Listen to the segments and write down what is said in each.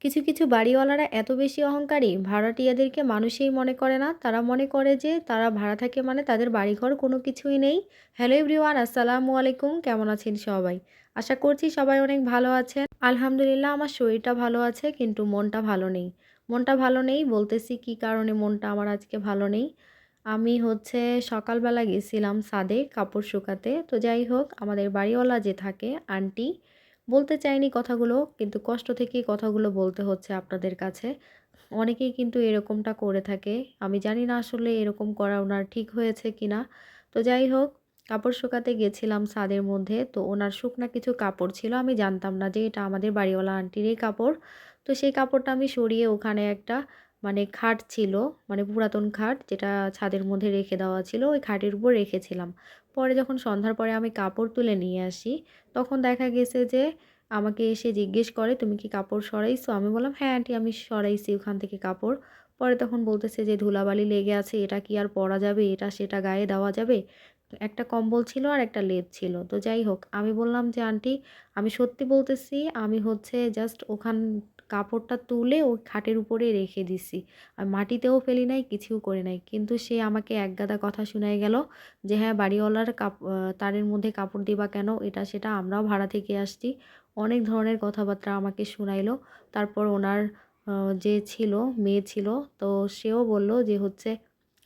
কিছু কিছু বাড়িওয়ালারা এত বেশি অহংকারী, ভাড়াটিয়াদেরকে মানুষই মনে করে না। তারা মনে করে যে তারা ভাড়া থাকে মানে তাদের বাড়িঘর কোনো কিছুই নেই। হ্যালো এভরিওয়ান, আসসালামু আলাইকুম। কেমন আছেন সবাই? আশা করছি সবাই অনেক ভালো আছেন। আলহামদুলিল্লাহ, আমার শরীরটা ভালো আছে কিন্তু মনটা ভালো নেই। মনটা ভালো নেই বলতেছি কি কারণে মনটা আমার আজকে ভালো নেই। আমি সকালবেলা গেছিলাম ছাদে কাপড় শুকাতে। তো যাই হোক, আমাদের বাড়িওয়ালা যে থাকে আন্টি, বলতে চাইনি কথাগুলো, কিন্তু কষ্ট থেকেই কথাগুলো বলতে হচ্ছে আপনাদের কাছে। অনেকেই কিন্তু এরকমটা করে থাকে। আমি জানি না আসলে এরকম করা উনার ঠিক হয়েছে কিনা। তো যাই হোক, কাপড় শুকাতে গেছিলাম ছাদের মধ্যে। তো ওনার শুকনা কিছু কাপড় ছিল। আমি জানতাম না যে এটা আমাদের বাড়িওয়ালা আন্টিরই কাপড়। তো সেই কাপড়টা আমি সরিয়ে ওখানে একটা খাট ছিল, পুরাতন খাট যেটা ছাদের মধ্যে রেখে দেওয়া ছিল, ওই খাটের উপর রেখেছিলাম। পরে যখন সন্ধ্যার পরে আমি কাপড় তুলে নিয়ে আসি, তখন দেখা গেছে যে আমাকে এসে জিজ্ঞেস করে, "তুমি কি কাপড় সরাইছো?" আমি বললাম, "হ্যাঁ আন্টি, আমি সরাইছি ওখান থেকে কাপড়।" পরে তখন বলতেছে যে, "ধুলাবালি লেগে আছে, এটা কি আর পরা যাবে? এটা সেটা গায়ে দেওয়া যাবে?" একটা কম্বল ছিল আর একটা লেপ ছিল। তো যাই হোক, আমি বললাম যে, "আন্টি, আমি সত্যি বলতেছি, আমি জাস্ট কাপড়টা তুলে ওই খাটের উপরে রেখে দিছি। আমি মাটিতেও ফেলি নাই, কিছুও করি নাই।" কিন্তু সে আমাকে একগাদা কথা শুনায় গেল যে, "হ্যাঁ, বাড়িওয়ালার তারের মধ্যে কাপড় দিবা কেন? এটা সেটা, আমরাও ভাড়া থেকে আসছি।" অনেক ধরনের কথাবার্তা আমাকে শুনাইলো। তারপর ওনার আ যে ছিল, মেয়ে ছিল, তো সেও বলল যে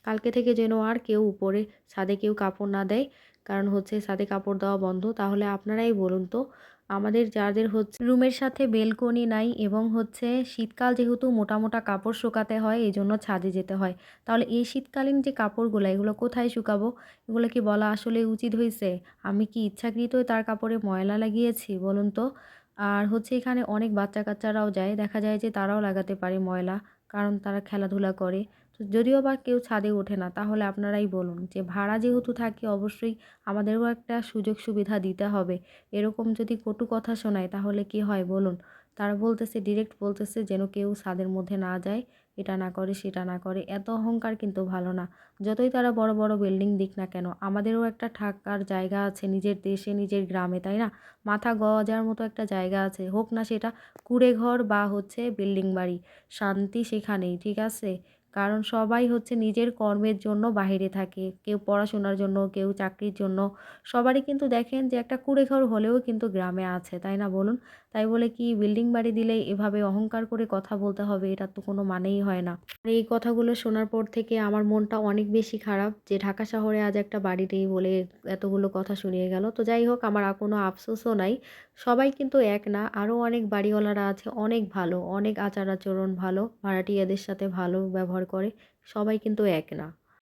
কালকে থেকে যেন আর কেউ উপরে ছাদে কেউ কাপড় না দেয়। কারণ ছাদে কাপড় দেওয়া বন্ধ। তাহলে আপনারাই বলুন তো, আমাদের যাদের রুমের সাথে বেলকনি নাই এবং শীতকাল যেহেতু মোটা, মোটা কাপড় শুকাতে হয়, এজন্য ছাদে যেতে হয়। তাহলে এই শীতকালীন যে কাপড়গুলা, এগুলো কোথায় শুকাবো? এগুলো কি বলা আসলে উচিত হইছে? আমি কি ইচ্ছাকৃতই তার কাপড়ে ময়লা লাগিয়েছি বলুন তো? আর এখানে অনেক বাচ্চা-কাচ্চারাও যায়। দেখা যায় যে তারাও লাগাতে পারে ময়লা। কারণ তারা খেলাধুলা করে। তো যদিও বা কেউ ছাদে ওঠে না, তাহলে আপনারাই বলুন যে ভাড়া যেহেতু থাকি, অবশ্যই আমাদেরও একটা সুযোগ সুবিধা দিতে হবে। এরকম যদি কটু কথা শোনায় তাহলে কি হয় বলুন? তারা বলতেছে, ডিরেক্ট বলতেছে যেন কেউ ছাদের মধ্যে না যায়, এটা না করে, সেটা না করে। এত অহংকার কিন্তু ভালো না। যতই তারা বড়, বড় বিল্ডিং দিক না কেন, আমাদেরও একটা থাকার জায়গা আছে নিজের দেশে, নিজের গ্রামে, তাই না? মাথা গজার মতো একটা জায়গা আছে। হোক না সেটা কুঁড়েঘর বা বিল্ডিং বাড়ি। শান্তি সেখানেই, ঠিক আছে? কারণ সবাই নিজের কর্মের জন্য বাহিরে থাকে। কেউ পড়াশোনার জন্য, কেউ চাকরির জন্য। সবারই কিন্তু দেখেন যে একটা কুঁড়েঘর হলেও কিন্তু গ্রামে আছে, তাই না বলুন? তাই বলে কি বিল্ডিং বাড়ি দিলেই এভাবে অহংকার করে কথা বলতে হবে? এটার তো কোনো মানেই হয় না। আর এই কথাগুলো শোনার পর থেকে আমার মনটা অনেক বেশি খারাপ যে ঢাকা শহরে আজ একটা বাড়ি নেই বলে এতগুলো কথা শুনিয়ে গেল। তো যাই হোক, আমার কোনো আফসোসও নাই। সবাই কিন্তু এক না। আরও অনেক বাড়িওয়ালারা আছে অনেক ভালো, অনেক আচার-আচরণ ভালো, ভাড়াটিয়াদের সাথে ভালো ব্যবহার করে। সবাই কিন্তু এক না।